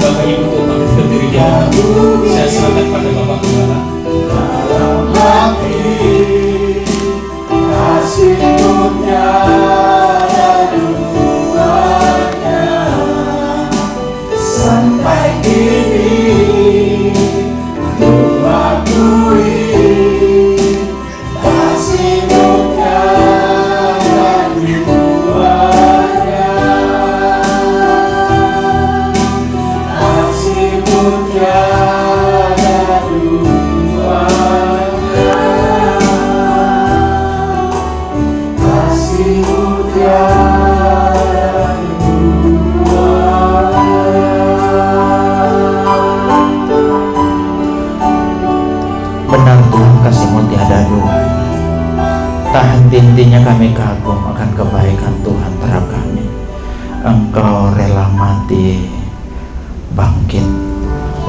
Bapak Ibu untuk bangkit berdiri. Saya serahkan pada Bapak Gembala. Dalam hati kasih-Mu tiada duanya, sampai kini ku akui kasih-Mu tiada duanya, kasih-Mu tiada duanya, kasih-Mu tiada duanya. Benar Tuhan, kasih-Mu tiada duanya. Tak henti-hentinya kami kagum akan kebaikan Tuhan terhadap kami. Engkau rela mati, bangkit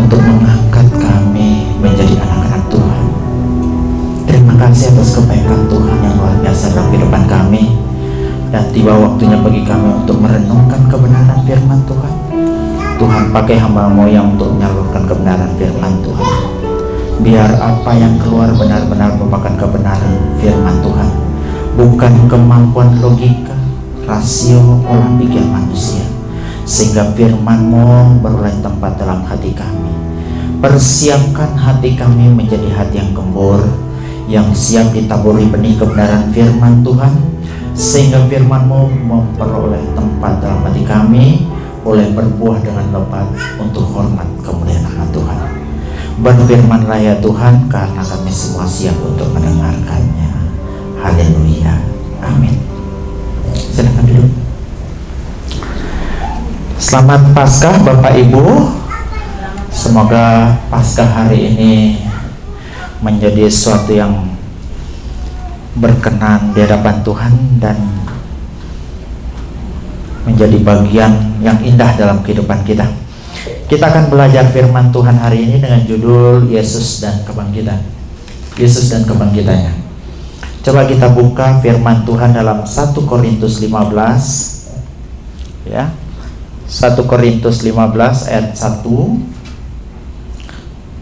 untuk mengangkat kami menjadi anak-anak Tuhan. Terima kasih atas kebaikan Tuhan yang luar biasa dalam kehidupan kami. Dan tiba waktunya bagi kami untuk merenungkan kebenaran firman Tuhan. Tuhan, pakai hamba-Mu yang untuk menyalurkan kebenaran firman Tuhan. Biar apa yang keluar benar-benar merupakan kebenaran firman Tuhan, bukan kemampuan logika, rasio, olah pikir manusia. Sehingga firman-Mu beroleh tempat dalam hati kami. Persiapkan hati kami menjadi hati yang gembur, yang siap ditaburi benih kebenaran firman Tuhan, sehingga firman-Mu memperoleh tempat dalam hati kami, boleh berbuah dengan lebat untuk hormat kemuliaan nama Tuhan. Berfirmanlah ya Tuhan, karena kami semua siap untuk mendengarkannya. Haleluya, amin. Silakan duduk. Selamat Paskah Bapak Ibu. Semoga Paskah hari ini menjadi sesuatu yang berkenan di hadapan Tuhan dan menjadi bagian yang indah dalam kehidupan kita. Kita akan belajar firman Tuhan hari ini dengan judul Yesus dan Kebangkitan. Yesus dan kebangkitannya. Coba kita buka firman Tuhan dalam 1 Korintus 15, ya. 1 Korintus 15 ayat 1.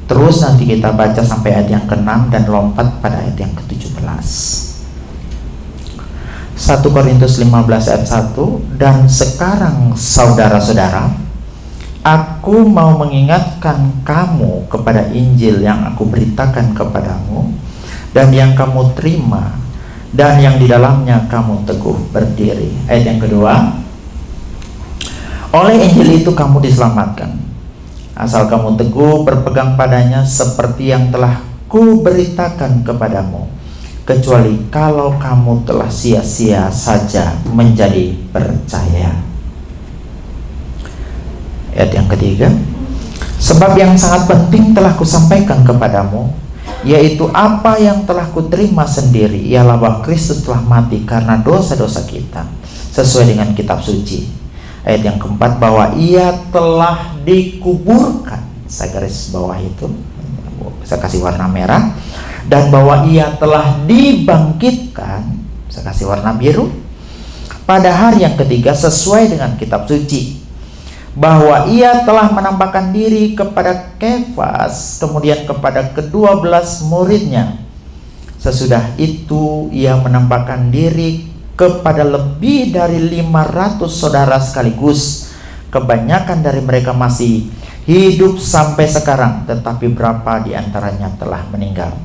Terus nanti kita baca sampai ayat yang ke-6 dan lompat pada ayat yang ke-17. 1 Korintus 15 ayat 1. Dan sekarang saudara-saudara, aku mau mengingatkan kamu kepada Injil yang aku beritakan kepadamu dan yang kamu terima dan yang di dalamnya kamu teguh berdiri. Ayat yang kedua. Oleh Injil itu kamu diselamatkan, asal kamu teguh berpegang padanya seperti yang telah kuberitakan kepadamu, kecuali kalau kamu telah sia-sia saja menjadi percaya. Ayat yang ketiga. Sebab yang sangat penting telah kusampaikan kepadamu, yaitu apa yang telah kuterima sendiri, ialah bahwa Kristus telah mati karena dosa-dosa kita sesuai dengan kitab suci. Ayat yang keempat, bahwa ia telah dikuburkan, saya garis bawah itu, saya kasih warna merah, dan bahwa ia telah dibangkitkan, saya kasih warna biru, pada hari yang ketiga sesuai dengan kitab suci. Bahwa ia telah menampakkan diri kepada Kefas, kemudian kepada ke-12 muridnya. Sesudah itu ia menampakkan diri kepada lebih dari 500 saudara sekaligus. Kebanyakan dari mereka masih hidup sampai sekarang, tetapi berapa di antaranya telah meninggal.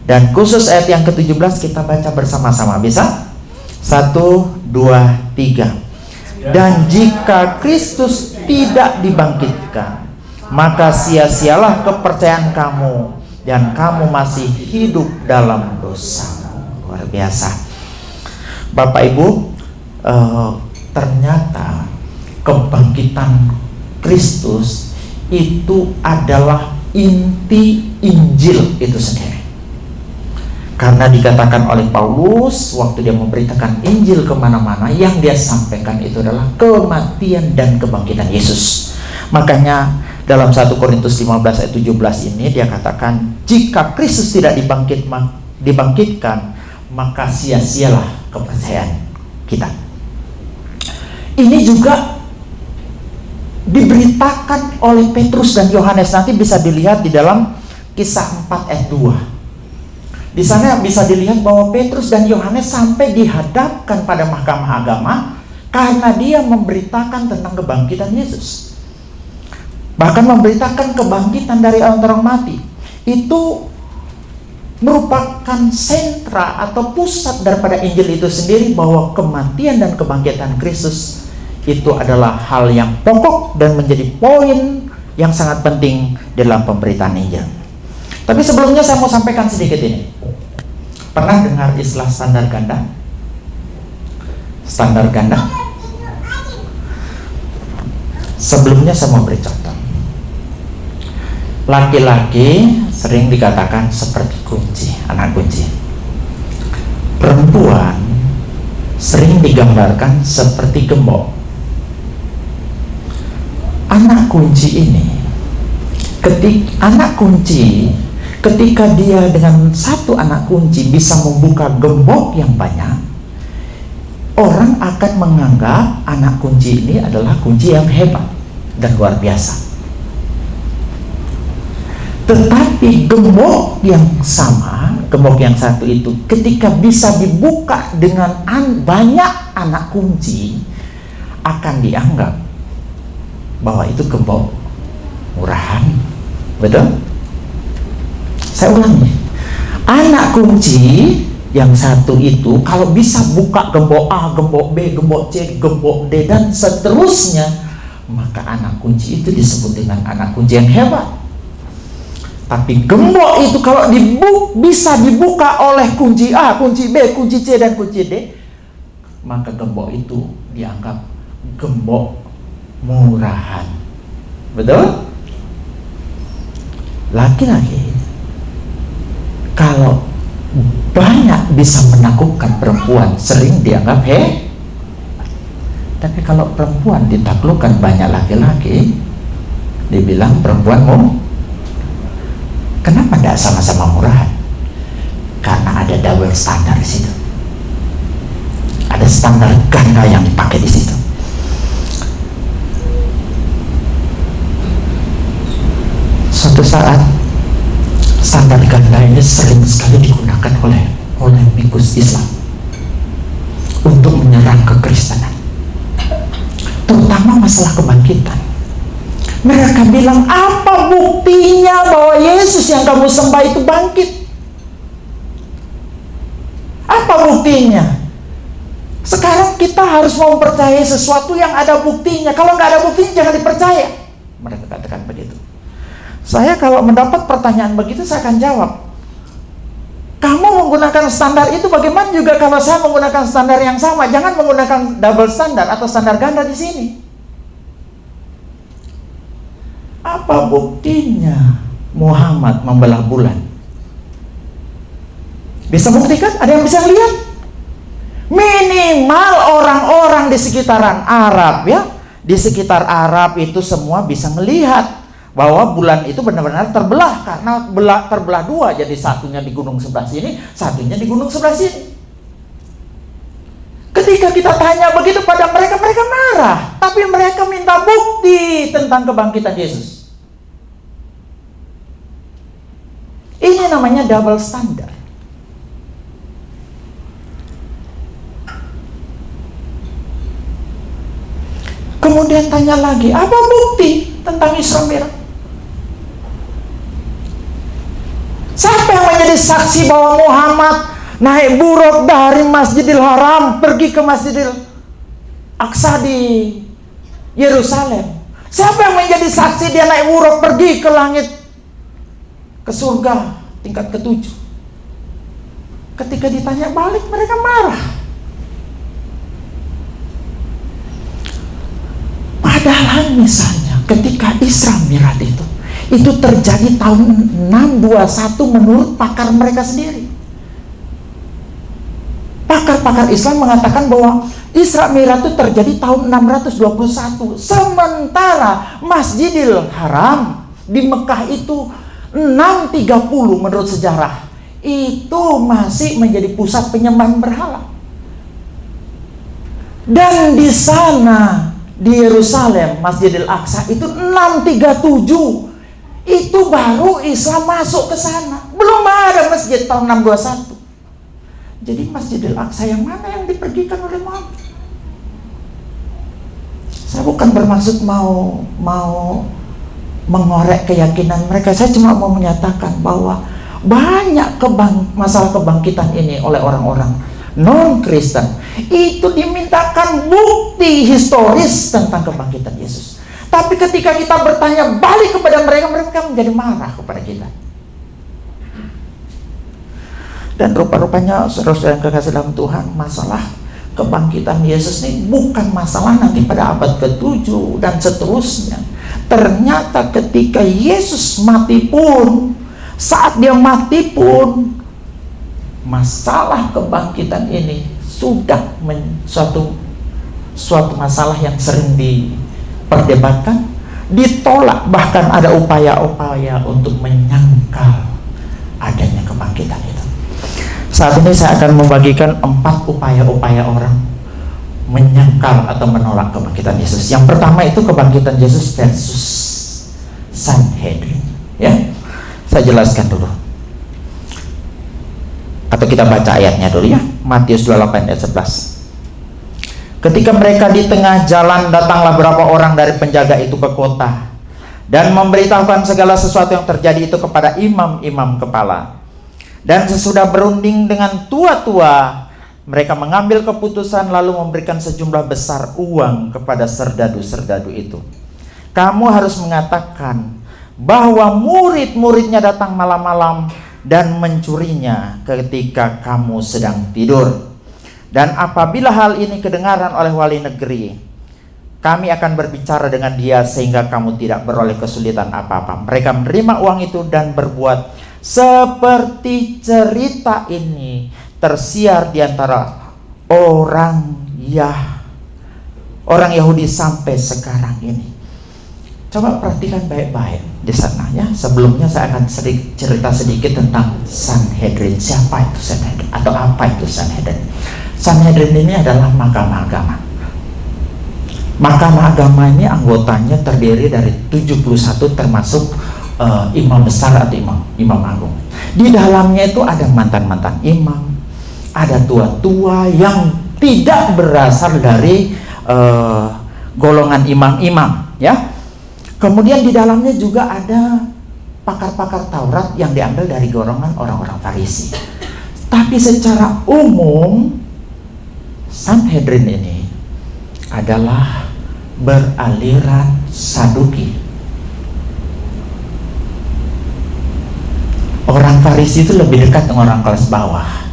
Dan khusus ayat yang ke-17 kita baca bersama-sama, bisa? 1, 2, 3. Dan jika Kristus tidak dibangkitkan, maka sia-sialah kepercayaan kamu, dan kamu masih hidup dalam dosa. Luar biasa. Bapak Ibu, ternyata kebangkitan Kristus itu adalah inti Injil itu sendiri. Karena dikatakan oleh Paulus waktu dia memberitakan Injil kemana-mana, yang dia sampaikan itu adalah kematian dan kebangkitan Yesus. Makanya dalam 1 Korintus 15 ayat 17 ini dia katakan, jika Kristus tidak dibangkitkan, maka sia-sialah kepercayaan kita. Ini juga diberitakan oleh Petrus dan Yohanes. Nanti bisa dilihat di dalam Kisah 4 ayat 2. Di sana bisa dilihat bahwa Petrus dan Yohanes sampai dihadapkan pada mahkamah agama karena dia memberitakan tentang kebangkitan Yesus. Bahkan memberitakan kebangkitan dari orang mati. Itu merupakan sentra atau pusat daripada Injil itu sendiri, bahwa kematian dan kebangkitan Kristus itu adalah hal yang pokok dan menjadi poin yang sangat penting dalam pemberitaan Injil. Tapi sebelumnya saya mau sampaikan sedikit ini. Pernah dengar istilah standar ganda? Standar ganda? Sebelumnya saya mau beri contoh. Laki-laki sering dikatakan seperti kunci, anak kunci. Perempuan sering digambarkan seperti gembok. Anak kunci ini, ketika dia dengan satu anak kunci bisa membuka gembok yang banyak, orang akan menganggap anak kunci ini adalah kunci yang hebat dan luar biasa. Tetapi gembok yang sama, gembok yang satu itu ketika bisa dibuka dengan banyak anak kunci, akan dianggap bahwa itu gembok murahan. Betul? Saya ulangi. Anak kunci yang satu itu kalau bisa buka gembok A, gembok B, gembok C, gembok D, dan seterusnya, maka anak kunci itu disebut dengan anak kunci yang hebat. Tapi gembok itu kalau bisa dibuka oleh kunci A, kunci B, kunci C, dan kunci D, maka gembok itu dianggap gembok murahan. Betul? Laki-laki kalau banyak bisa menaklukkan perempuan sering dianggap tapi kalau perempuan ditaklukkan banyak laki-laki, dibilang perempuan Kenapa tidak sama-sama murahan? Karena ada double standar di situ. Ada standar ganda yang dipakai di situ. Suatu saat standar ganda ini sering sekali digunakan oleh mikus Islam untuk menyerang kekristenan, terutama masalah kebangkitan. Mereka bilang, apa buktinya bahwa Yesus yang kamu sembah itu bangkit? Apa buktinya? Sekarang kita harus mau percaya sesuatu yang ada buktinya. Kalau nggak ada buktinya jangan dipercaya. Mereka katakan begitu. Saya kalau mendapat pertanyaan begitu, saya akan jawab, kamu menggunakan standar itu, bagaimana juga kalau saya menggunakan standar yang sama? Jangan menggunakan double standar atau standar ganda di sini. Apa buktinya Muhammad membelah bulan? Bisa buktikan? Ada yang bisa lihat? Minimal orang-orang di sekitaran Arab, ya, di sekitar Arab itu semua bisa melihat bahwa bulan itu benar-benar terbelah, karena terbelah dua, jadi satunya di gunung sebelah sini, satunya di gunung sebelah sini. Ketika kita tanya begitu pada mereka, mereka marah, tapi mereka minta bukti tentang kebangkitan Yesus. Ini namanya double standard. Kemudian tanya lagi, apa bukti tentang Isra Mi'raj? Siapa yang menjadi saksi bahwa Muhammad naik buruk dari Masjidil Haram pergi ke Masjidil Aqsa di Yerusalem? Siapa yang menjadi saksi dia naik buruk pergi ke langit, ke surga tingkat ke-7? Ketika ditanya balik, mereka marah. Padahal misalnya ketika Isra Mi'raj itu terjadi tahun 621 menurut pakar mereka sendiri. Pakar-pakar Islam mengatakan bahwa Isra Mi'raj itu terjadi tahun 621, sementara Masjidil Haram di Mekah itu 630 menurut sejarah. Itu masih menjadi pusat penyembahan berhala. Dan di sana di Yerusalem, Masjidil Aqsa itu 637. Itu baru Islam masuk ke sana. Belum ada masjid tahun 621. Jadi Masjidil Aqsa yang mana yang dipergikan oleh Muhammad? Saya bukan bermaksud mau mengorek keyakinan mereka. Saya cuma mau menyatakan bahwa banyak masalah kebangkitan ini oleh orang-orang non-Kristen itu dimintakan bukti historis tentang kebangkitan Yesus. Tapi ketika kita bertanya balik kepada mereka, mereka menjadi marah kepada kita. Dan rupa-rupanya saudara-saudara yang kekasih dalam Tuhan, masalah kebangkitan Yesus ini bukan masalah nanti pada abad ke-7 dan seterusnya. Ternyata ketika Yesus mati pun, saat dia mati pun, masalah kebangkitan ini sudah suatu masalah yang sering diperdebatkan, ditolak, bahkan ada upaya-upaya untuk menyangkal adanya kebangkitan itu. Saat ini saya akan membagikan 4 upaya-upaya orang menyangkal atau menolak kebangkitan Yesus. Yang pertama itu kebangkitan Yesus versus Sanhedrin. Ya, saya jelaskan dulu. Atau kita baca ayatnya dulu ya. Matius 28 ayat 11. Ketika mereka di tengah jalan, datanglah beberapa orang dari penjaga itu ke kota dan memberitahukan segala sesuatu yang terjadi itu kepada imam-imam kepala. Dan sesudah berunding dengan tua-tua, mereka mengambil keputusan lalu memberikan sejumlah besar uang kepada serdadu-serdadu itu. Kamu harus mengatakan bahwa murid-muridnya datang malam-malam dan mencurinya ketika kamu sedang tidur. Dan apabila hal ini kedengaran oleh wali negeri, kami akan berbicara dengan dia sehingga kamu tidak beroleh kesulitan apa-apa. Mereka menerima uang itu dan berbuat seperti cerita ini tersiar di antara orang Yahudi sampai sekarang ini. Coba perhatikan baik-baik di sana ya. Sebelumnya saya akan cerita sedikit tentang Sanhedrin. Siapa itu Sanhedrin? Atau apa itu Sanhedrin? Sanhedrin ini adalah mahkamah agama. Mahkamah agama ini anggotanya terdiri dari 71 termasuk imam besar atau imam agung. Di dalamnya itu ada mantan-mantan imam, ada tua-tua yang tidak berasal dari golongan imam-imam ya. Kemudian di dalamnya juga ada pakar-pakar Taurat yang diambil dari golongan orang-orang Farisi. Tapi secara umum Sanhedrin ini adalah beraliran Saduki. Orang Farisi itu lebih dekat dengan orang kelas bawah,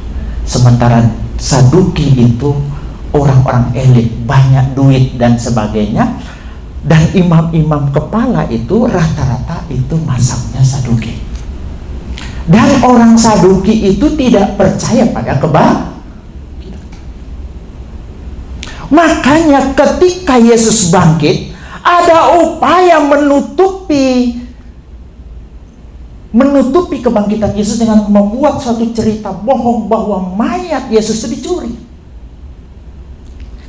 sementara Saduki itu orang-orang elit, banyak duit dan sebagainya. Dan imam-imam kepala itu rata-rata itu mazhabnya Saduki. Dan orang Saduki itu tidak percaya pada kebangkitan. Makanya ketika Yesus bangkit, ada upaya menutupi kebangkitan Yesus dengan membuat suatu cerita bohong bahwa mayat Yesus itu dicuri.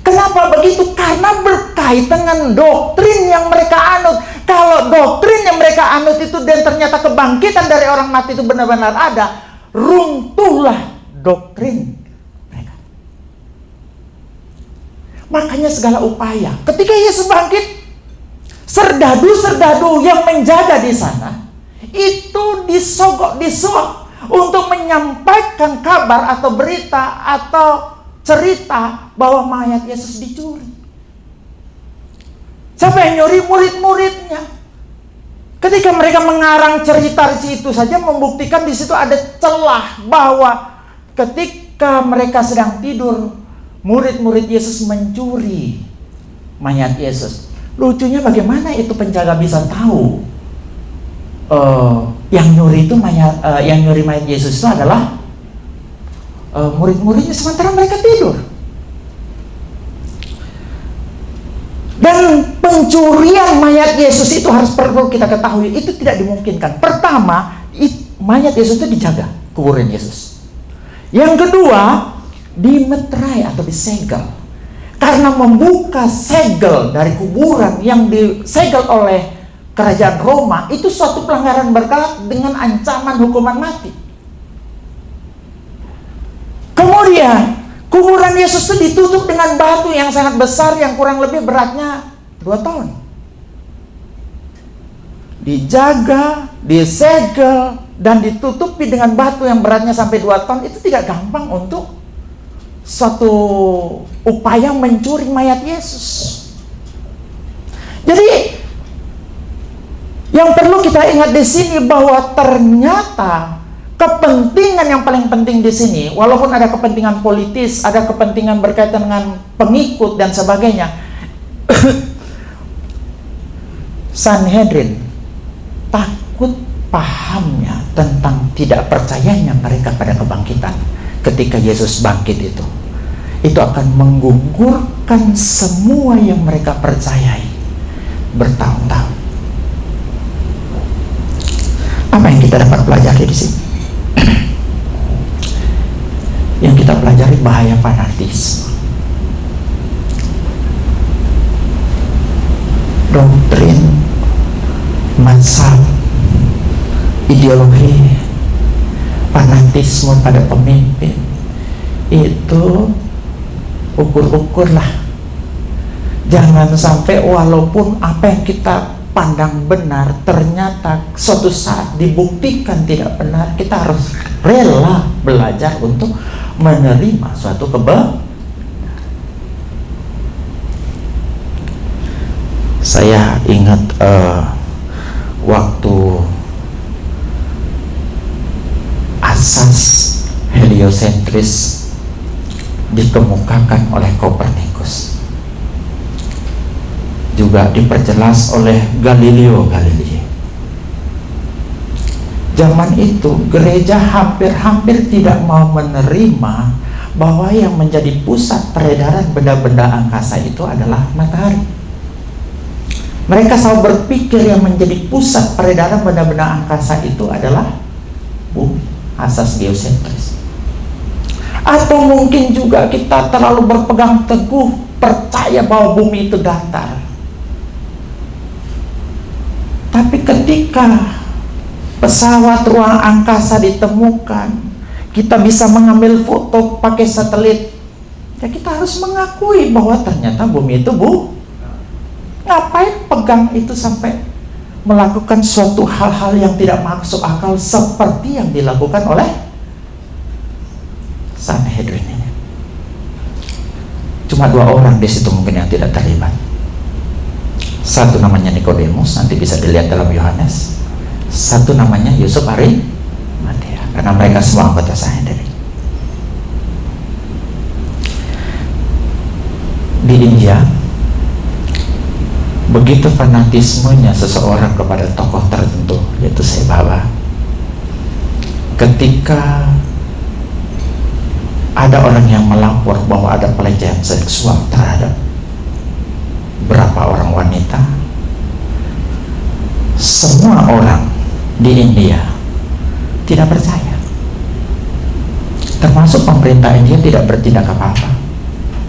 Kenapa begitu? Karena berkaitan dengan doktrin yang mereka anut. Kalau doktrin yang mereka anut itu dan ternyata kebangkitan dari orang mati itu benar-benar ada, runtuhlah doktrin mereka. Makanya segala upaya. Ketika Yesus bangkit, serdadu-serdadu yang menjaga di sana itu disogok untuk menyampaikan kabar atau berita atau cerita bahwa mayat Yesus dicuri. Siapa yang nyuri? Murid-muridnya. Ketika mereka mengarang cerita di situ saja membuktikan di situ ada celah bahwa ketika mereka sedang tidur, murid-murid Yesus mencuri mayat Yesus. Lucunya bagaimana itu penjaga bisa tahu yang nyuri mayat Yesus itu adalah murid-muridnya sementara mereka tidur. Dan pencurian mayat Yesus itu perlu kita ketahui, itu tidak dimungkinkan. Pertama, mayat Yesus itu dijaga, kuburan Yesus. Yang kedua, dimeterai atau disegel. karena membuka segel dari kuburan yang disegel oleh kerajaan Roma, itu suatu pelanggaran berat dengan ancaman hukuman mati. Kemudian kuburan Yesus itu ditutup dengan batu yang sangat besar yang kurang lebih beratnya 2 ton. Dijaga, disegel, dan ditutupi dengan batu yang beratnya sampai 2 ton. Itu tidak gampang untuk suatu upaya mencuri mayat Yesus. Jadi yang perlu kita ingat di sini bahwa ternyata kepentingan yang paling penting di sini, walaupun ada kepentingan politis, ada kepentingan berkaitan dengan pengikut dan sebagainya, Sanhedrin takut pahamnya tentang tidak percayanya mereka pada kebangkitan. Ketika Yesus bangkit itu akan menggugurkan semua yang mereka percayai bertahun-tahun. Apa yang kita dapat pelajari di sini? Yang kita pelajari bahaya fanatisme. Doktrin, mazhab, ideologi, fanatisme pada pemimpin itu ukur-ukurlah. Jangan sampai walaupun apa yang kita pandang benar ternyata suatu saat dibuktikan tidak benar, kita harus rela belajar untuk menerima suatu kebenaran. Saya ingat waktu asas heliosentris dikemukakan oleh Kopernikus, juga diperjelas oleh Galileo Galilei. Zaman itu gereja hampir-hampir tidak mau menerima bahwa yang menjadi pusat peredaran benda-benda angkasa itu adalah matahari. Mereka selalu berpikir yang menjadi pusat peredaran benda-benda angkasa itu adalah bumi, asas geosentris. Atau mungkin juga kita terlalu berpegang teguh percaya bahwa bumi itu datar. Tapi ketika pesawat ruang angkasa ditemukan, kita bisa mengambil foto pakai satelit, ya kita harus mengakui bahwa ternyata bumi itu ngapain pegang itu sampai melakukan suatu hal-hal yang tidak masuk akal seperti yang dilakukan oleh Sanhedrin ini. Cuma 2 orang di situ mungkin yang tidak terlibat. Satu namanya Nikodemus, nanti bisa dilihat dalam Yohanes. Satu namanya Yusuf Arimatea, karena mereka semua anggota Sanhedrin. Di India, begitu fanatismenya seseorang kepada tokoh tertentu, yaitu Sai Baba, ketika ada orang yang melapor bahwa ada pelecehan seksual terhadap berapa orang wanita, semua orang di India tidak percaya, termasuk pemerintah India tidak bertindak apa-apa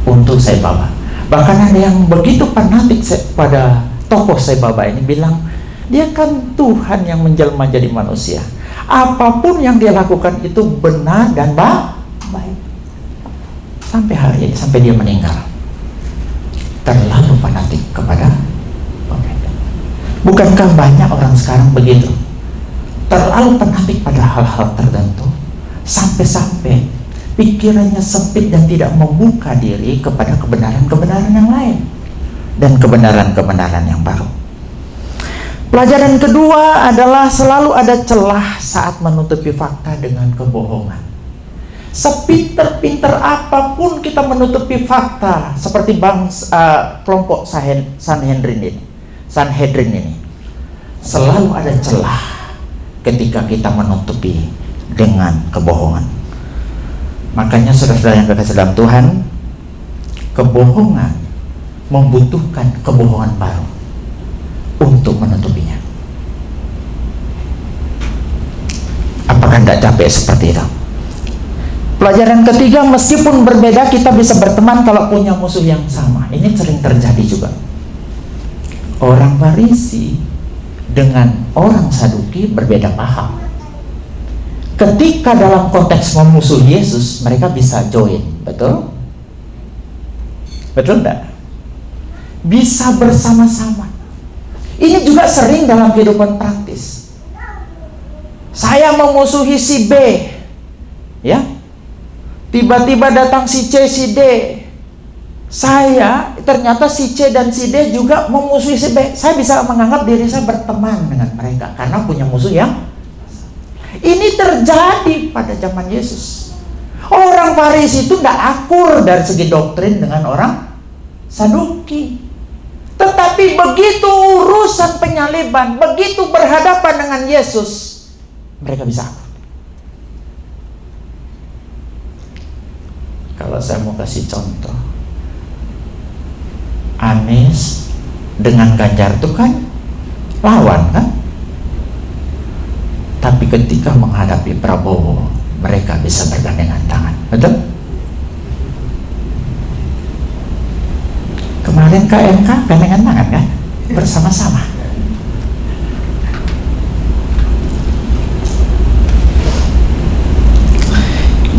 untuk Sai Baba. Bahkan ada yang begitu fanatik pada tokoh Sai Baba ini, bilang dia kan Tuhan yang menjelma jadi manusia, apapun yang dia lakukan itu benar dan baik. Sampai hari ini, sampai dia meninggal, terlalu fanatik kepada pemerintah. Bukankah banyak orang sekarang begitu, terlalu fanatik pada hal-hal tertentu, sampai-sampai pikirannya sempit dan tidak membuka diri kepada kebenaran-kebenaran yang lain dan kebenaran-kebenaran yang baru. Pelajaran kedua adalah selalu ada celah saat menutupi fakta dengan kebohongan. Sepinter-pinter apapun kita menutupi fakta, seperti kelompok Sanhedrin ini, selalu ada celah ketika kita menutupi dengan kebohongan. Makanya saudara-saudara yang kekasih dalam Tuhan, kebohongan membutuhkan kebohongan baru untuk menutupinya. Apakah tidak capek seperti itu? Pelajaran ketiga, meskipun berbeda kita bisa berteman kalau punya musuh yang sama. Ini sering terjadi juga. Orang Farisi dengan orang Saduki berbeda paham. Ketika dalam konteks memusuhi Yesus, mereka bisa join, betul? Betul enggak? Bisa bersama-sama. Ini juga sering dalam kehidupan praktis. Saya memusuhi si B, ya. Tiba-tiba datang si C, si D. Ternyata si C dan si D juga memusuhi si B. Saya bisa menganggap diri saya berteman dengan mereka karena punya musuh yang ini terjadi pada zaman Yesus. Orang Farisi itu tidak akur dari segi doktrin dengan orang Saduki. Tetapi begitu urusan penyaliban, begitu berhadapan dengan Yesus, mereka bisa akur. Kalau saya mau kasih contoh, Anies dengan Ganjar itu kan lawan kan? Tapi ketika menghadapi Prabowo, mereka bisa bergandengan tangan, betul? Kemarin KMK gandengan tangan kan? Bersama-sama.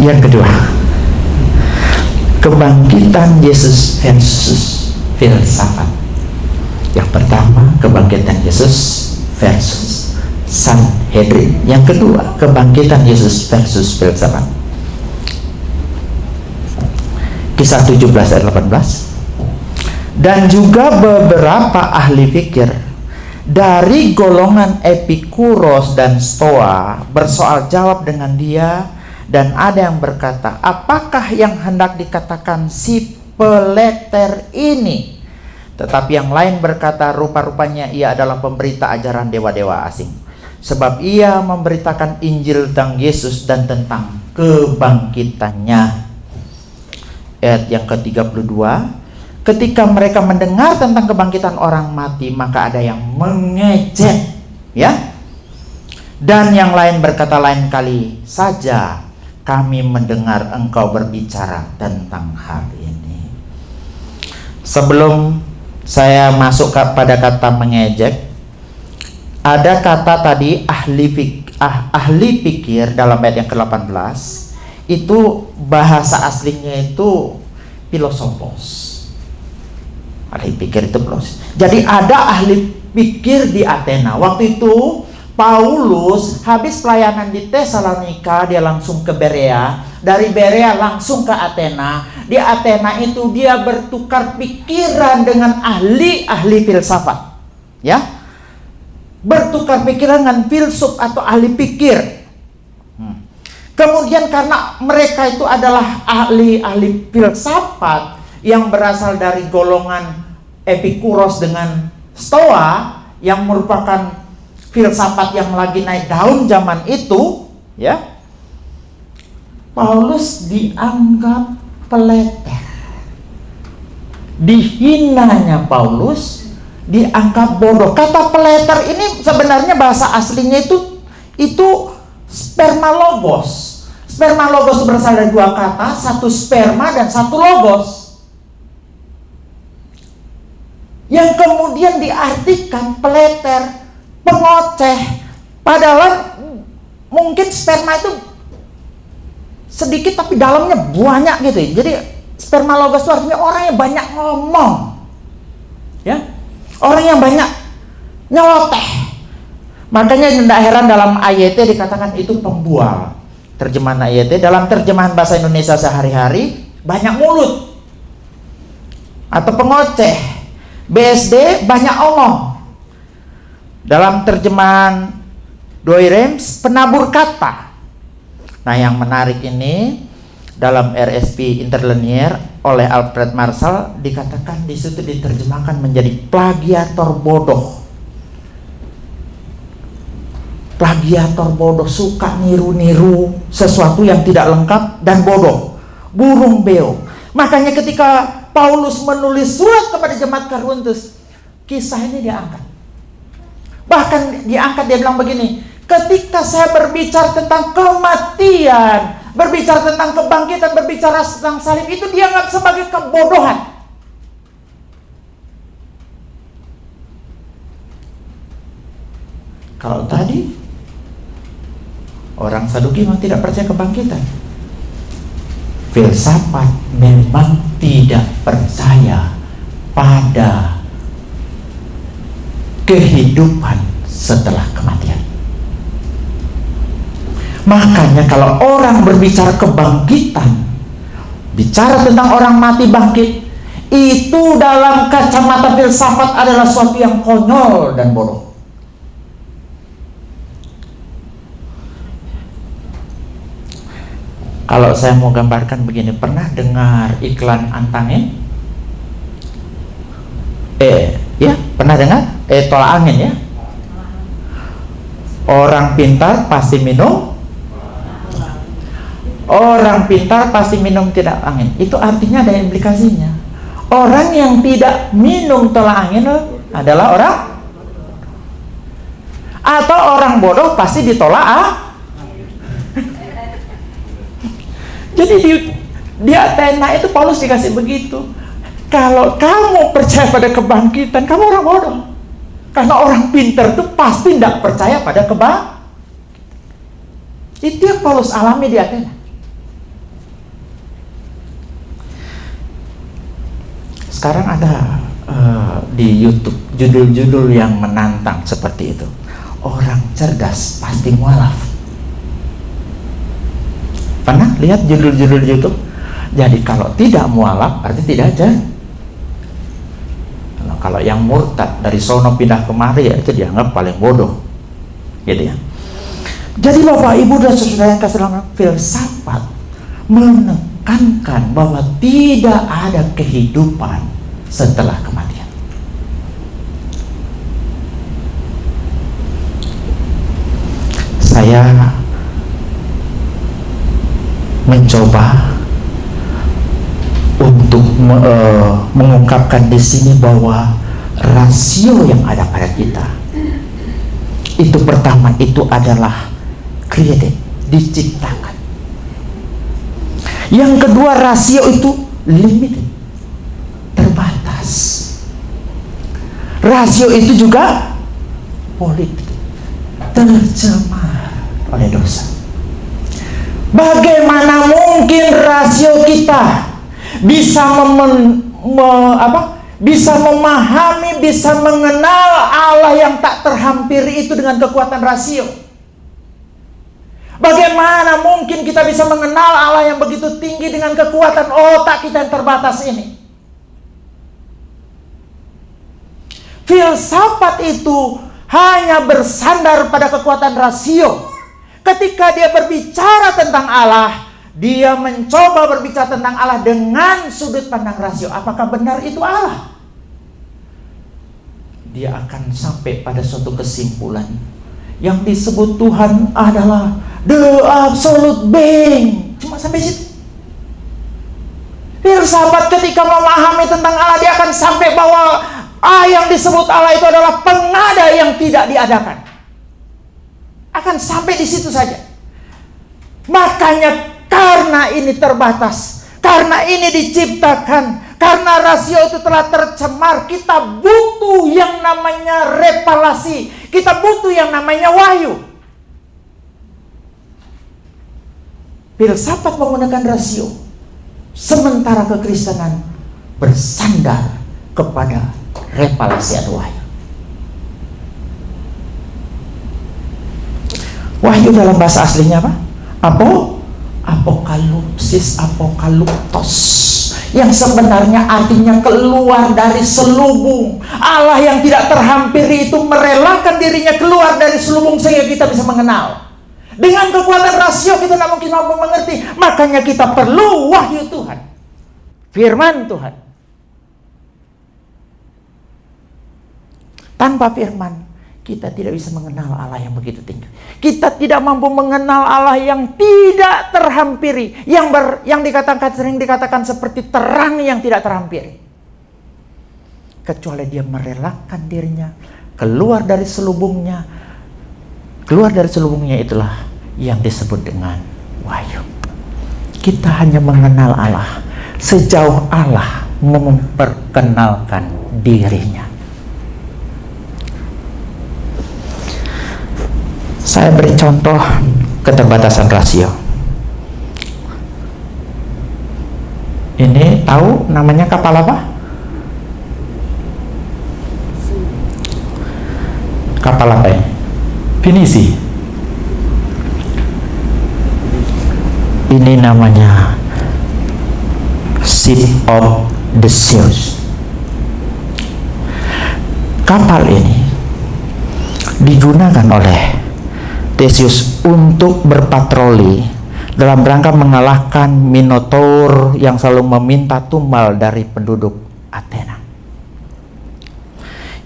Yang kedua, kebangkitan Yesus versus filsafat. Yang pertama, kebangkitan Yesus versus Sanhedrin. Yang kedua, kebangkitan Yesus versus filsafat. Kisah 17 ayat 18. Dan juga beberapa ahli fikir dari golongan Epikuros dan Stoa bersoal jawab dengan dia, dan ada yang berkata, apakah yang hendak dikatakan si peleter ini? Tetapi yang lain berkata, rupa-rupanya ia adalah pemberita ajaran dewa-dewa asing. Sebab ia memberitakan Injil tentang Yesus dan tentang kebangkitannya. Ayat yang ke-32, ketika mereka mendengar tentang kebangkitan orang mati, maka ada yang mengejek, ya. Dan yang lain berkata, lain kali saja kami mendengar engkau berbicara tentang hal ini. Sebelum saya masuk pada kata mengejek, ada kata tadi ahli pikir dalam ayat yang ke-18. Itu bahasa aslinya itu filosofos. Ahli pikir itu filosofos. Jadi ada ahli pikir di Athena. Waktu itu Paulus habis pelayanan di Tesalonika, dia langsung ke Berea. Dari Berea langsung ke Athena. Di Athena itu dia bertukar pikiran dengan ahli-ahli filsafat, ya, bertukar pikiran dengan filsuf atau ahli pikir. Kemudian karena mereka itu adalah ahli-ahli filsafat yang berasal dari golongan Epikuros dengan Stoa, yang merupakan filsafat yang lagi naik daun zaman itu, ya, Paulus dianggap peleter. Dihinanya Paulus, dianggap bodoh. Kata peleter ini sebenarnya bahasa aslinya itu spermalogos. Spermalogos berasal dari dua kata, satu sperma dan satu logos, yang kemudian diartikan peleter, pengoceh. Padahal mungkin sperma itu sedikit tapi dalamnya banyak gitu. Jadi spermalogos itu artinya orang yang banyak ngomong, ya, orang yang banyak nyeloteh. Makanya tidak heran dalam AYT dikatakan itu pembual. Terjemahan AYT dalam terjemahan bahasa Indonesia sehari-hari, banyak mulut atau pengoceh. BSD, banyak omong. Dalam terjemahan Doirems, penabur kata. Nah, yang menarik ini dalam RSP Interlinear oleh Alfred Marshall dikatakan di situ diterjemahkan menjadi plagiator bodoh. Plagiator bodoh, suka niru-niru sesuatu yang tidak lengkap dan bodoh, burung beo. Makanya ketika Paulus menulis surat kepada jemaat Korintus, kisah ini diangkat. Bahkan diangkat, dia bilang begini, ketika saya berbicara tentang kematian berbicara tentang kebangkitan, berbicara tentang salib, itu dianggap sebagai kebodohan. Kalau tadi orang Saduki memang tidak percaya kebangkitan. Filsafat memang tidak percaya pada kehidupan setelah kematian. Makanya kalau orang berbicara kebangkitan, bicara tentang orang mati bangkit, itu dalam kacamata filsafat adalah sesuatu yang konyol dan bodoh. Kalau saya mau gambarkan begini, pernah dengar iklan Antangin? Ya, pernah dengar? Tolak angin ya. Orang pintar pasti minum. Orang pintar pasti minum tidak angin. Itu artinya ada implikasinya. Orang yang tidak minum tolak angin adalah orang, atau orang bodoh pasti ditolak Jadi di Athena itu Paulus dikasih begitu. Kalau kamu percaya pada kebangkitan, kamu orang bodoh. Karena orang pintar itu pasti tidak percaya pada kebangkitan. Itu yang Paulus alami di Athena. Sekarang ada di YouTube judul-judul yang menantang seperti itu. Orang cerdas pasti mualaf. Pernah lihat judul-judul YouTube? Jadi kalau tidak mualaf artinya tidak ajar. Kalau yang murtad dari sono pindah kemari, ya itu dianggap paling bodoh, gitu ya. Jadi Bapak Ibu dan saudara yang kasih dalam filsafat menekankan bahwa tidak ada kehidupan setelah kematian. Saya mencoba untuk mengungkapkan di sini bahwa rasio yang ada pada kita itu pertama itu adalah created, diciptakan. Yang kedua, rasio itu limited, terbatas. Rasio itu juga politik, tercemar oleh dosa. Bagaimana mungkin rasio kita bisa bisa memahami, bisa mengenal Allah yang tak terhampiri itu dengan kekuatan rasio? Bagaimana mungkin kita bisa mengenal Allah yang begitu tinggi dengan kekuatan otak kita yang terbatas ini? Filsafat itu hanya bersandar pada kekuatan rasio. Ketika dia berbicara tentang Allah, dia mencoba berbicara tentang Allah dengan sudut pandang rasio. Apakah benar itu Allah? Dia akan sampai pada suatu kesimpulan. Yang disebut Tuhan adalah the absolute being. Cuma sampai situ. Filsafat ketika memahami tentang Allah, dia akan sampai bahwa yang disebut Allah itu adalah pengada yang tidak diadakan. Akan sampai di situ saja. Makanya karena ini terbatas, karena ini diciptakan, karena rasio itu telah tercemar, kita butuh yang namanya revelasi, kita butuh yang namanya wahyu. Filsafat menggunakan rasio, sementara kekristenan bersandar kepada revelasi atau wahyu. Wahyu dalam bahasa aslinya apa? Apokalipsis, apokaliptos, yang sebenarnya artinya keluar dari selubung. Allah yang tidak terhampiri itu merelakan dirinya keluar dari selubung sehingga kita bisa mengenal. Dengan kekuatan rasio kita tidak mungkin mampu mengerti. Makanya kita perlu wahyu Tuhan, firman Tuhan. Tanpa firman kita tidak bisa mengenal Allah yang begitu tinggi. Kita tidak mampu mengenal Allah yang tidak terhampiri, yang sering dikatakan seperti terang yang tidak terhampiri. Kecuali dia merelakan dirinya keluar dari selubungnya. Keluar dari selubungnya itulah yang disebut dengan wahyu. kita hanya mengenal Allah sejauh Allah memperkenalkan dirinya. Saya beri contoh keterbatasan rasio. Ini tahu namanya kapal apa? Kapal apa ini? Pinisi. Ini namanya Ship of the Zeus. Kapal ini digunakan oleh Theseus untuk berpatroli dalam rangka mengalahkan Minotaur yang selalu meminta tumbal dari penduduk Athena.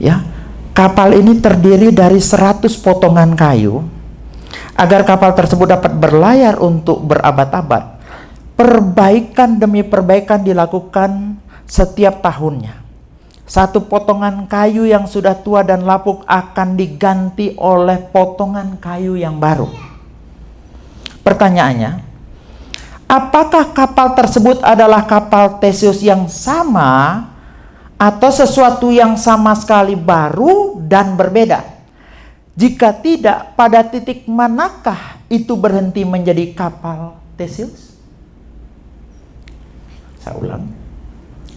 Ya, kapal ini terdiri dari 100 potongan kayu. Agar kapal tersebut dapat berlayar untuk berabad-abad, perbaikan demi perbaikan dilakukan setiap tahunnya. Satu potongan kayu yang sudah tua dan lapuk akan diganti oleh potongan kayu yang baru. Pertanyaannya, apakah kapal tersebut adalah kapal Theseus yang sama atau sesuatu yang sama sekali baru dan berbeda? Jika tidak, pada titik manakah itu berhenti menjadi kapal Theseus? Saya ulang.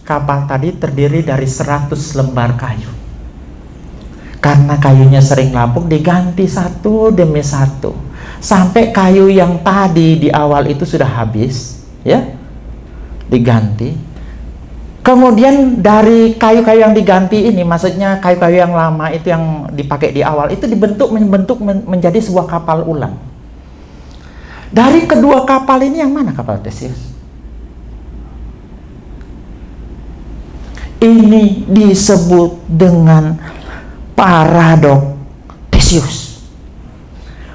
Kapal tadi terdiri dari 100 lembar kayu. Karena kayunya sering lapuk, diganti satu demi satu. Sampai kayu yang tadi di awal itu sudah habis, ya, diganti. Kemudian dari kayu-kayu yang diganti ini, maksudnya kayu-kayu yang lama itu yang dipakai di awal, itu dibentuk menjadi sebuah kapal ulang. Dari kedua kapal ini yang mana kapal Theseus? Ini disebut dengan paradok Theseus.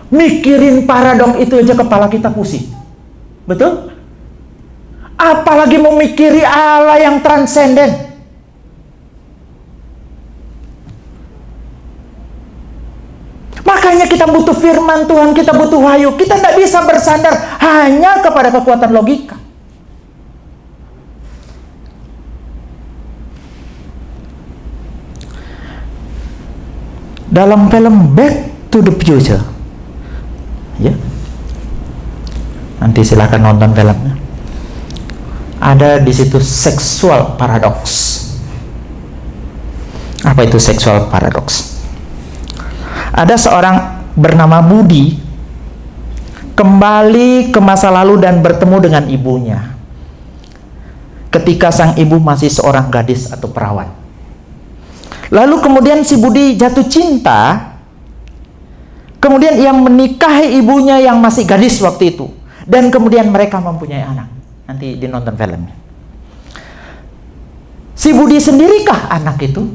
Mikirin paradok itu aja kepala kita pusing. Betul? Apalagi memikiri Allah yang transenden. Makanya kita butuh firman Tuhan, kita butuh wahyu. Kita tidak bisa bersandar hanya kepada kekuatan logika. Dalam film Back to the Future, ya, nanti silakan nonton filmnya. Ada di situ sexual paradox. Apa itu sexual paradox? Ada seorang bernama Budi kembali ke masa lalu dan bertemu dengan ibunya ketika sang ibu masih seorang gadis atau perawan. Lalu kemudian si Budi jatuh cinta. Kemudian ia menikahi ibunya yang masih gadis waktu itu. Dan kemudian mereka mempunyai anak. Nanti dinonton filmnya. Si Budi sendirikah anak itu?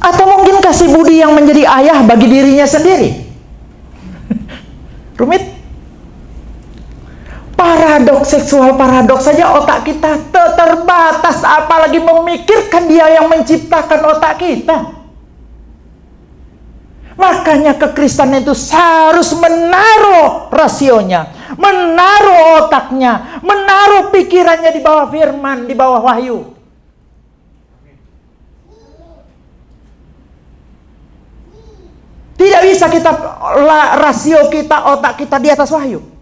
Atau mungkinkah si Budi yang menjadi ayah bagi dirinya sendiri? Rumit? Paradoks, seksual paradoks saja otak kita terbatas, apalagi memikirkan Dia yang menciptakan otak kita. Makanya kekristenan itu harus menaruh rasionya, menaruh otaknya, menaruh pikirannya di bawah firman, di bawah wahyu. Tidak bisa kita rasio kita, otak kita di atas wahyu.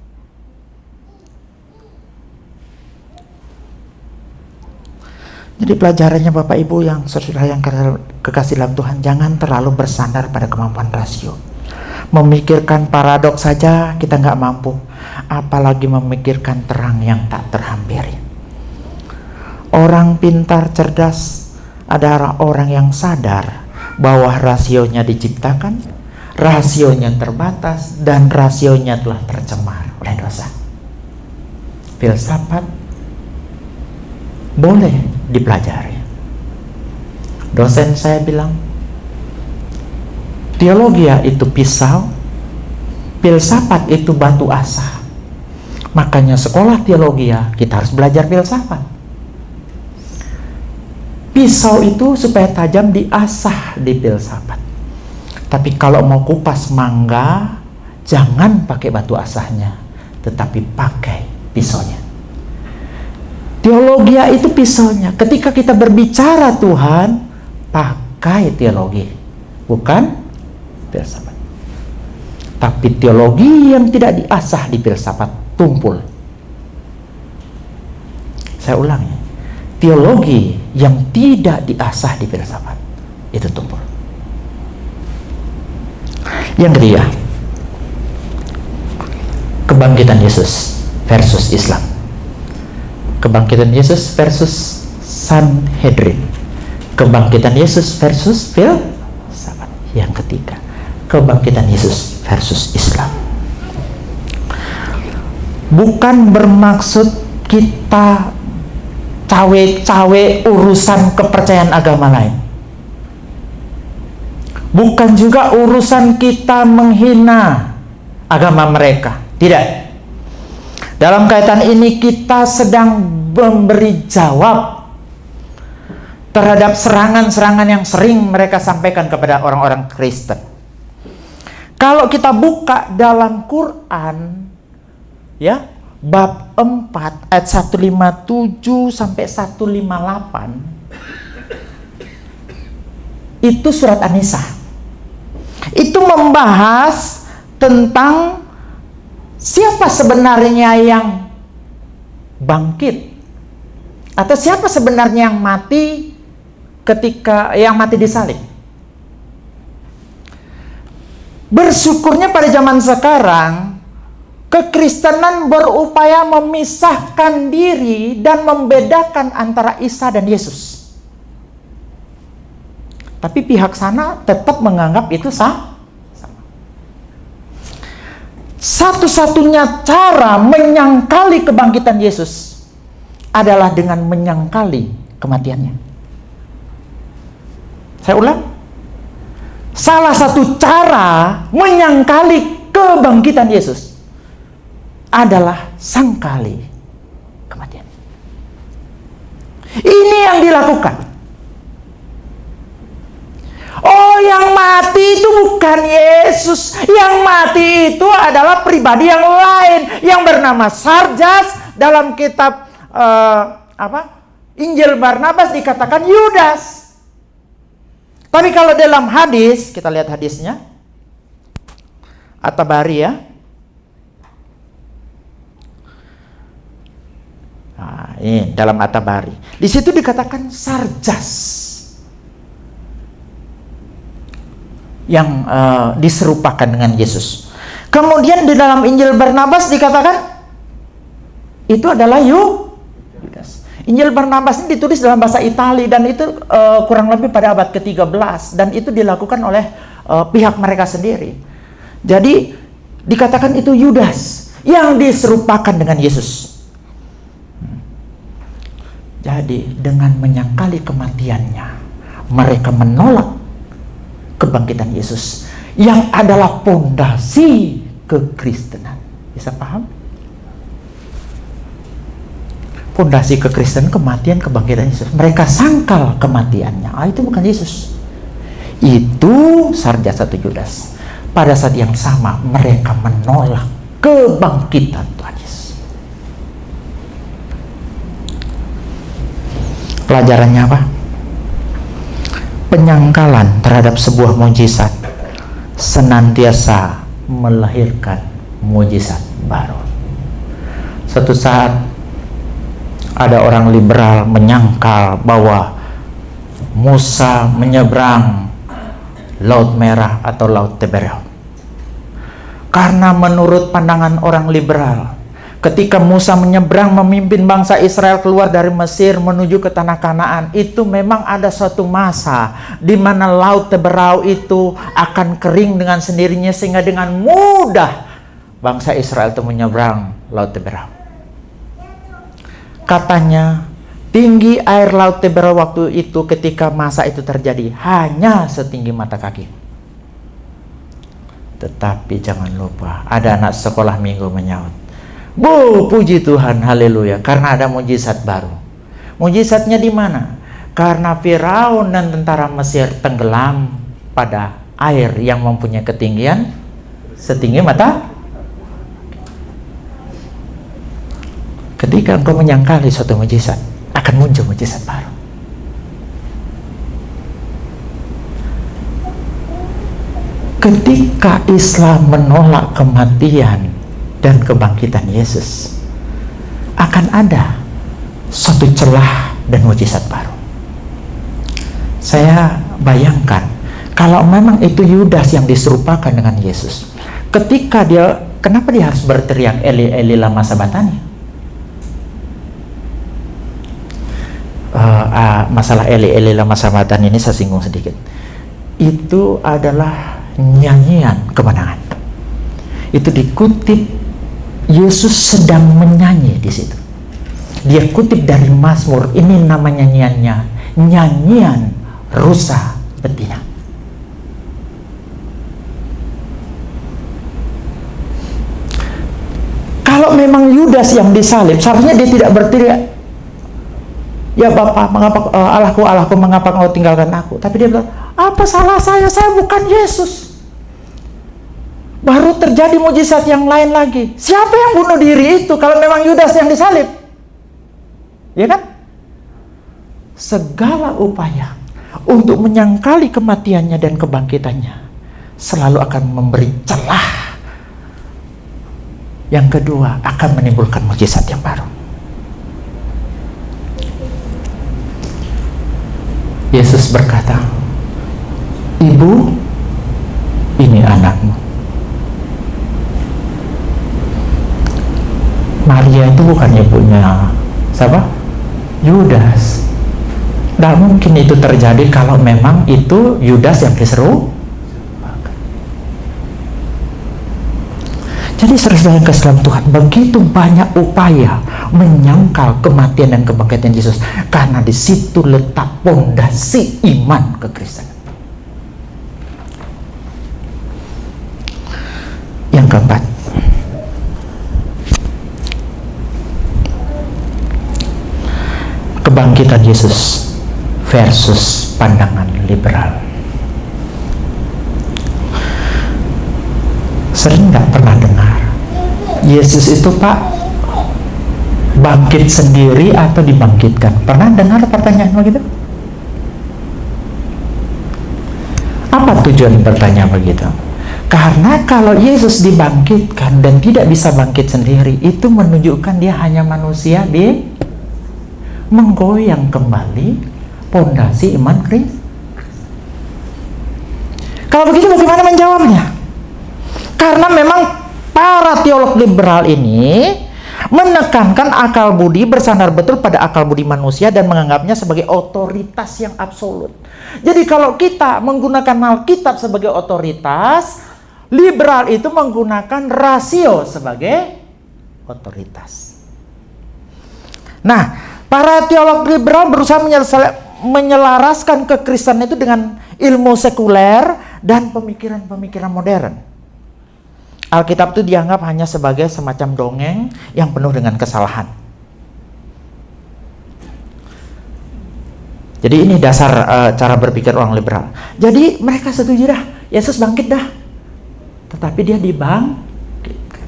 Jadi pelajarannya Bapak Ibu yang saudara yang kekasih dalam Tuhan, jangan terlalu bersandar pada kemampuan rasio. Memikirkan paradoks saja kita nggak mampu, apalagi memikirkan terang yang tak terhampiri. Orang pintar cerdas adalah orang yang sadar bahwa rasionya diciptakan, rasionya terbatas, dan rasionya telah tercemar oleh dosa. Filsafat boleh dipelajari. Dosen saya bilang, teologi itu pisau, filsafat itu batu asah. Makanya sekolah teologi kita harus belajar filsafat. Pisau itu supaya tajam diasah di filsafat. Tapi kalau mau kupas mangga, jangan pakai batu asahnya, tetapi pakai pisaunya. Teologi itu pisaunya. Ketika kita berbicara Tuhan, pakai teologi, bukan filsafat. Tapi teologi yang tidak diasah di filsafat tumpul. Saya ulangi, teologi yang tidak diasah di filsafat itu tumpul. Yang ketiga, kebangkitan Yesus versus Islam. Kebangkitan Yesus versus Sanhedrin. Kebangkitan Yesus versus filsafat. Yang ketiga, kebangkitan Yesus versus Islam. Bukan bermaksud kita cawe-cawe urusan kepercayaan agama lain. Bukan juga urusan kita menghina agama mereka. Tidak. Dalam kaitan ini kita sedang memberi jawab terhadap serangan-serangan yang sering mereka sampaikan kepada orang-orang Kristen. Kalau kita buka dalam Quran, ya, bab 4 ayat 157 sampai 158, itu surat An-Nisa. Itu membahas tentang siapa sebenarnya yang bangkit, atau siapa sebenarnya yang mati ketika yang mati disalib. Bersyukurnya pada zaman sekarang kekristenan berupaya memisahkan diri dan membedakan antara Isa dan Yesus. Tapi pihak sana tetap menganggap itu sama. Satu-satunya cara menyangkali kebangkitan Yesus adalah dengan menyangkali kematiannya. Saya ulang. Salah satu cara menyangkali kebangkitan Yesus adalah sangkali kematian. Ini yang dilakukan. Oh, yang mati itu bukan Yesus. Yang mati itu adalah pribadi yang lain yang bernama Sarjas. Dalam kitab Injil Barnabas dikatakan Yudas. Tapi kalau dalam hadis, kita lihat hadisnya, At-Tabari, ya. Nah, ini dalam At-Tabari. Di situ dikatakan Sarjas yang diserupakan dengan Yesus. Kemudian di dalam Injil Barnabas dikatakan itu adalah Yudas. Injil Barnabas ini ditulis dalam bahasa Italia dan itu kurang lebih pada abad ke-13 dan itu dilakukan oleh pihak mereka sendiri. Jadi dikatakan itu Yudas yang diserupakan dengan Yesus. Jadi dengan menyangkali kematiannya, mereka menolak kebangkitan Yesus yang adalah pondasi kekristenan. Bisa paham? Pondasi kekristenan kematian, kebangkitan Yesus. Mereka sangkal kematiannya. Itu bukan Yesus. Itu Sarjas atau Yudas. Pada saat yang sama mereka menolak kebangkitan Tuhan Yesus. Pelajarannya apa? Penyangkalan terhadap sebuah mujizat senantiasa melahirkan mujizat baru. Suatu saat ada orang liberal menyangkal bahwa Musa menyeberang Laut Merah atau Laut Tiberia. Karena menurut pandangan orang liberal, ketika Musa menyeberang memimpin bangsa Israel keluar dari Mesir menuju ke tanah Kanaan, itu memang ada suatu masa di mana Laut Tiberia itu akan kering dengan sendirinya sehingga dengan mudah bangsa Israel itu menyeberang Laut Tiberia. Katanya tinggi air Laut Tiberia waktu itu ketika masa itu terjadi hanya setinggi mata kaki. Tetapi jangan lupa, ada anak sekolah minggu menyaut, "Bu, puji Tuhan, haleluya, karena ada mujizat baru." Mujizatnya di mana? Karena Firaun dan tentara Mesir tenggelam pada air yang mempunyai ketinggian setinggi mata. Ketika engkau menyangkali suatu mujizat, akan muncul mujizat baru. Ketika Islam menolak kematian dan kebangkitan Yesus, akan ada suatu celah dan mujizat baru. Saya bayangkan, kalau memang itu Yudas yang diserupakan dengan Yesus, ketika kenapa dia harus berteriak Eli Eli lama sabatani? Masalah Eli Eli lama sabatani ini saya singgung sedikit. Itu adalah nyanyian kemenangan. Itu dikutip, Yesus sedang menyanyi di situ. Dia kutip dari Mazmur, ini nama nyanyiannya, nyanyian rusa betina. Kalau memang Yudas yang disalib, seharusnya dia tidak berteriak, ya Bapa, mengapa Allahku, mengapa Engkau tinggalkan aku? Tapi dia bilang, apa salah saya bukan Yesus. Baru terjadi mujizat yang lain lagi. Siapa yang bunuh diri itu kalau memang Yudas yang disalib? Ya kan? Segala upaya untuk menyangkali kematiannya dan kebangkitannya selalu akan memberi celah. Yang kedua, akan menimbulkan mujizat yang baru. Yesus berkata, Ibu, ini anakmu. Maria itu bukan ibunya siapa? Yudas. Tidak mungkin itu terjadi kalau memang itu Yudas yang diseru. Jadi saudara yang kasih dalam Tuhan, begitu banyak upaya menyangkal kematian dan kebangkitan Yesus, karena di situ letak pondasi iman kekristenan. Yang keempat, kebangkitan Yesus versus pandangan liberal. Sering nggak pernah dengar Yesus itu Pak bangkit sendiri atau dibangkitkan? Pernah dengar pertanyaan begitu? Apa tujuan bertanya begitu? Karena kalau Yesus dibangkitkan dan tidak bisa bangkit sendiri, itu menunjukkan dia hanya manusia menggoyang kembali pondasi iman Kristus. Kalau begitu bagaimana menjawabnya? Karena memang para teolog liberal ini menekankan akal budi, bersandar betul pada akal budi manusia dan menganggapnya sebagai otoritas yang absolut. Jadi kalau kita menggunakan Alkitab sebagai otoritas, liberal itu menggunakan rasio sebagai otoritas. Nah, para teolog liberal berusaha menyelaraskan kekristenan itu dengan ilmu sekuler dan pemikiran-pemikiran modern. Alkitab itu dianggap hanya sebagai semacam dongeng yang penuh dengan kesalahan. Jadi ini dasar cara berpikir orang liberal. Jadi mereka setuju dah, Yesus bangkit dah. Tetapi dia dibangkitkan.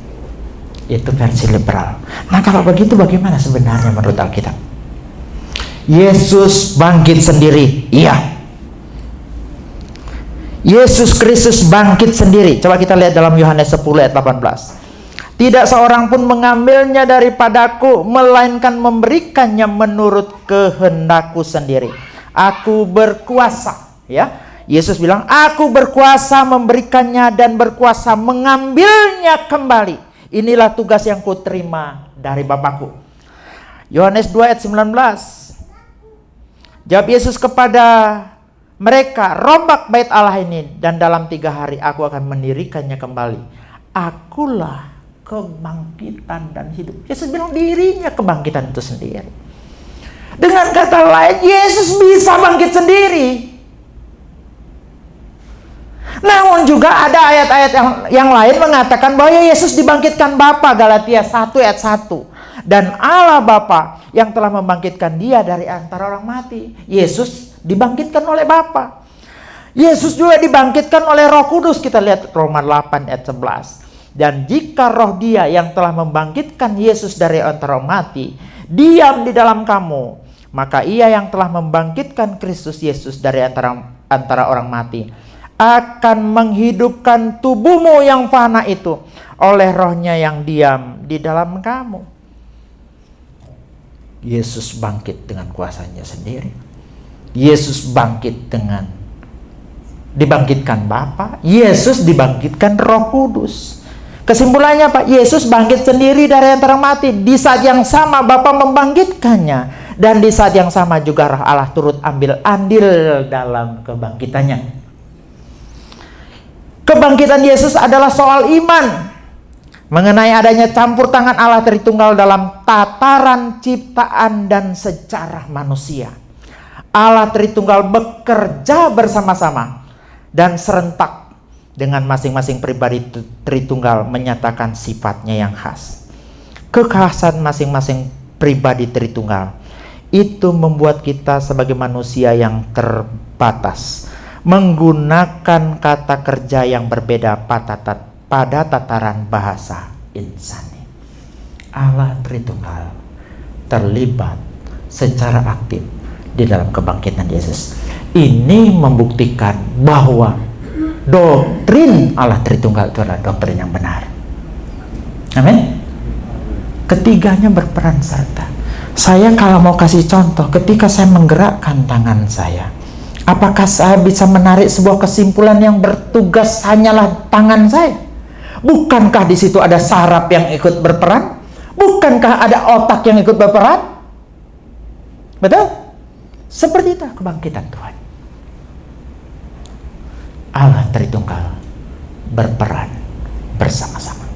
Itu versi liberal. Nah kalau begitu bagaimana sebenarnya menurut Alkitab? Yesus bangkit sendiri, iya. Yesus Kristus bangkit sendiri. Coba kita lihat dalam Yohanes 10 ayat 18. Tidak seorang pun mengambilnya daripadaku, melainkan memberikannya menurut kehendakku sendiri. Aku berkuasa, ya. Yesus bilang, aku berkuasa memberikannya dan berkuasa mengambilnya kembali. Inilah tugas yang kuterima dari Bapakku. Yohanes 2 ayat 19. Jawab Yesus kepada mereka, rombak bait Allah ini, dan dalam 3 hari aku akan mendirikannya kembali. Akulah kebangkitan dan hidup. Yesus bilang dirinya kebangkitan itu sendiri. Dengan kata lain, Yesus bisa bangkit sendiri. Namun juga ada ayat-ayat yang lain mengatakan bahwa Yesus dibangkitkan Bapa, Galatia 1 ayat 1. Dan Allah Bapa yang telah membangkitkan dia dari antara orang mati. Yesus dibangkitkan oleh Bapa. Yesus juga dibangkitkan oleh Roh Kudus. Kita lihat Roma 8 ayat 11. Dan jika roh Dia yang telah membangkitkan Yesus dari antara mati diam di dalam kamu, maka Ia yang telah membangkitkan Kristus Yesus dari antara orang mati akan menghidupkan tubuhmu yang fana itu oleh Roh-Nya yang diam di dalam kamu. Yesus bangkit dengan kuasanya sendiri. Yesus bangkit dibangkitkan Bapa. Yesus dibangkitkan Roh Kudus. Kesimpulannya Pak, Yesus bangkit sendiri dari antara mati. Di saat yang sama Bapa membangkitkannya. Dan di saat yang sama juga Roh Allah turut ambil andil dalam kebangkitannya. Kebangkitan Yesus adalah soal iman. Mengenai adanya campur tangan Allah Tritunggal dalam tataran ciptaan dan sejarah manusia. Allah Tritunggal bekerja bersama-sama dan serentak dengan masing-masing pribadi Tritunggal menyatakan sifatnya yang khas. Kekhasan masing-masing pribadi Tritunggal itu membuat kita sebagai manusia yang terbatas menggunakan kata kerja yang berbeda pada tataran bahasa insani. Allah Tritunggal terlibat secara aktif di dalam kebangkitan Yesus. Ini membuktikan bahwa doktrin Allah Tritunggal itu adalah doktrin yang benar. Amin. Ketiganya berperan serta. Saya kalau mau kasih contoh, ketika saya menggerakkan tangan saya, apakah saya bisa menarik sebuah kesimpulan yang bertugas hanyalah tangan saya? Bukankah di situ ada saraf yang ikut berperan? Bukankah ada otak yang ikut berperan? Betul? Seperti itu kebangkitan Tuhan. Allah Tritunggal berperan bersama-sama.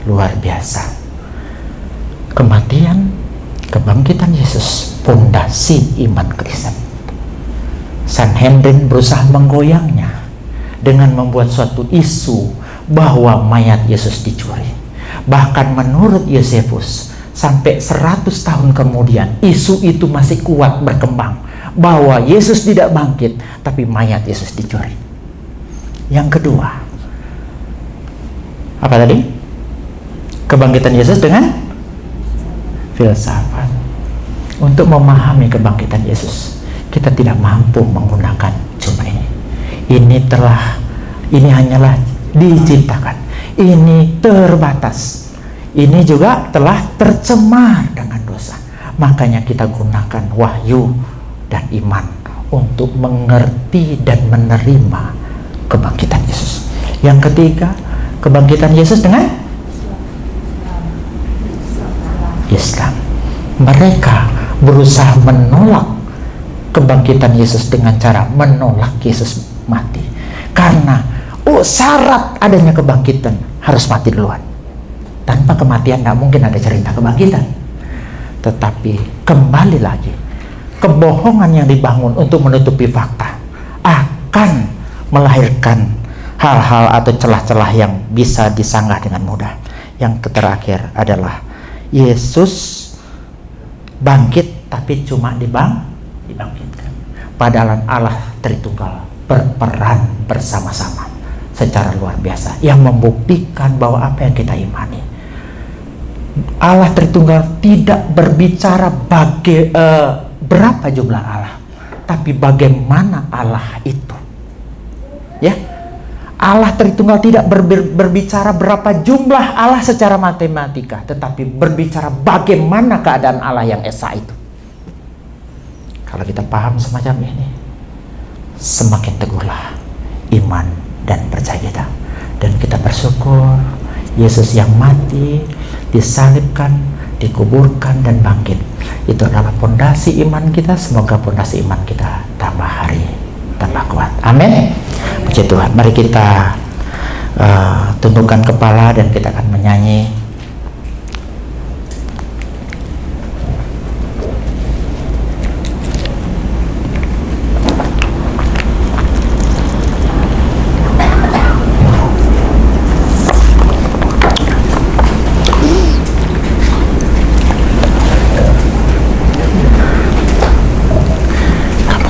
Luar biasa. Kematian, kebangkitan Yesus, fondasi iman Kristen. Sanhedrin berusaha menggoyangnya dengan membuat suatu isu bahwa mayat Yesus dicuri. Bahkan menurut Yosefus, sampai 100 tahun kemudian isu itu masih kuat berkembang bahwa Yesus tidak bangkit, tapi mayat Yesus dicuri. Yang kedua, apa tadi? Kebangkitan Yesus dengan filsafat. Untuk memahami kebangkitan Yesus, kita tidak mampu menggunakan cuma ini. Ini hanyalah diciptakan. Ini terbatas. Ini juga telah tercemar dengan dosa. Makanya kita gunakan wahyu dan iman untuk mengerti dan menerima kebangkitan Yesus. Yang ketiga, kebangkitan Yesus dengan Islam. Mereka berusaha menolak kebangkitan Yesus dengan cara menolak Yesus mati. Karena syarat adanya kebangkitan harus mati duluan. Tanpa kematian tidak mungkin ada cerita kebangkitan. Tetapi kembali lagi, kebohongan yang dibangun untuk menutupi fakta akan melahirkan hal-hal atau celah-celah yang bisa disanggah dengan mudah. Yang terakhir adalah Yesus bangkit tapi cuma dibangkitkan. Padahal Allah Tritunggal berperan bersama-sama secara luar biasa yang membuktikan bahwa apa yang kita imani, Allah Tritunggal tidak berbicara berapa jumlah Allah, tapi bagaimana Allah itu. Ya, Allah Tritunggal tidak berbicara berapa jumlah Allah secara matematika, tetapi berbicara bagaimana keadaan Allah yang esa itu. Kalau kita paham semacam ini, semakin teguhlah iman dan percaya kita. Dan kita bersyukur Yesus yang mati, disalibkan, dikuburkan dan bangkit. Itu adalah fondasi iman kita. Semoga fondasi iman kita tambah hari tambah kuat. Amin. Puji Tuhan. Mari kita tundukkan kepala dan kita akan menyanyi.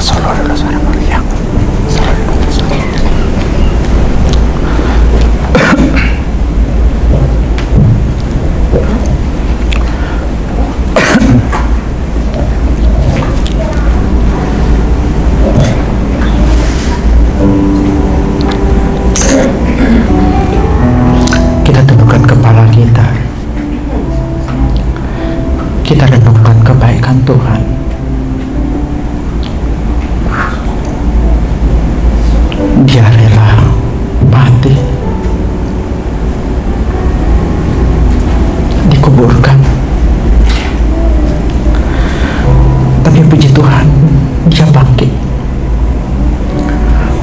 Solo suara Maria.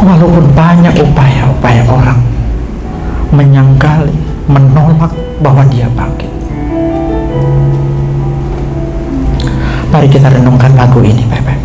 walaupun banyak upaya-upaya orang menyangkali, menolak bahwa dia bangkit. Mari kita renungkan lagu ini, Bapak.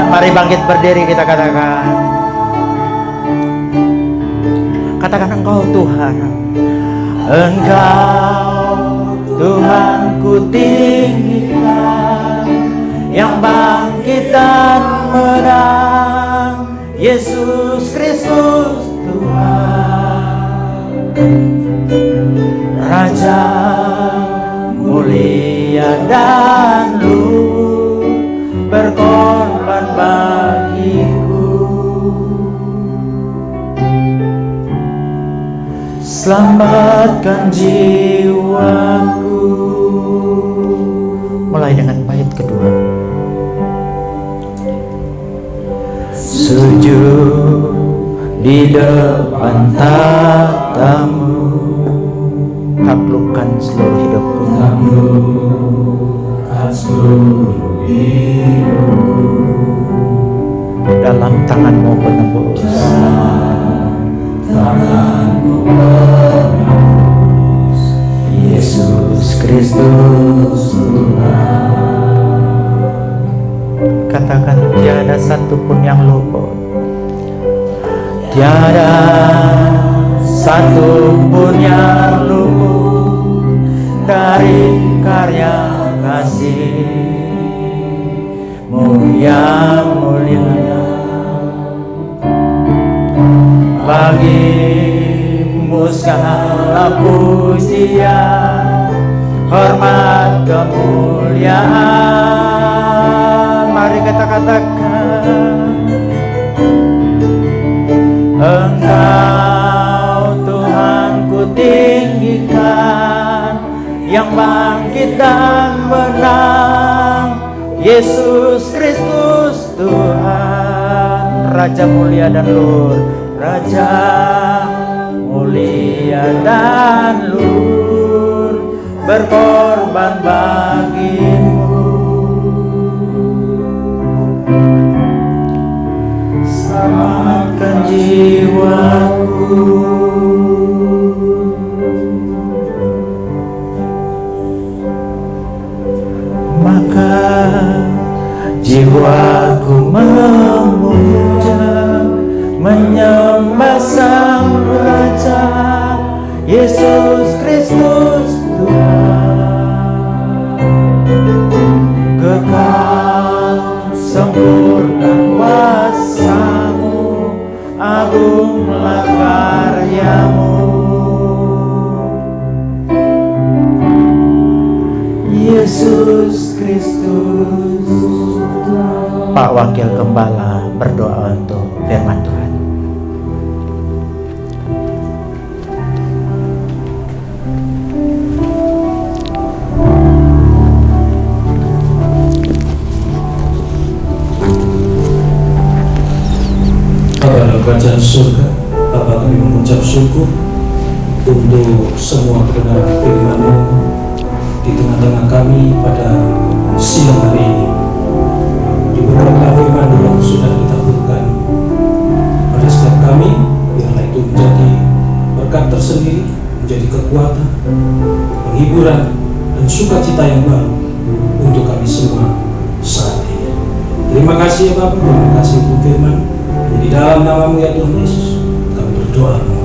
Mari bangkit berdiri, kita katakan. Katakan, Engkau Tuhan. Engkau Tuhan ku tinggikan, yang bangkit dan menang, Yesus Kristus Tuhan. Raja mulia dan luhur, berkorban bagiku, selamatkan jiwaku. Mulai dengan bait kedua. Sujud di depan tatamu, taklukkan seluruh hidupku. Taklukkan seluruh hidupku, dalam tanganmu penebus. Tanganmu penebus, Yesus Kristus Tuhan. Katakan, tiada satupun yang luput, tiada satupun yang luput dari karya kasih-Mu yang mulia. Bagi-Mu segala pujian, hormat, kemuliaan. Mari kita katakan, Engkau Tuhan ku tinggikan, yang bangkit dan menang, Yesus Kristus Tuhan. Raja mulia dan luhur, Raja mulia dan luhur, berkorban bagimu, selamatkan jiwaku. Maka jiwaku memuja, menyembah Sang Raja, Yesus Kristus Tuhan. Kekal sempurna kuasa-Mu, agunglah karya-Mu, Yesus Kristus. Pak Wakil Gembala berdoa untuk firman Tuhan. kerajaan surga. Bapa, kami mengucap syukur untuk semua kebenaran firman-Mu di tengah-tengah kami pada siang hari ini. Diberkatilah firman yang sudah ditaburkan pada setiap kami, biarlah itu menjadi berkat tersendiri, menjadi kekuatan, penghiburan, dan sukacita yang baru untuk kami semua saat ini. Terima kasih ya Bapak, terima kasih untuk firman. Di dalam nama-Mu ya Tuhan Yesus, kami berdoa.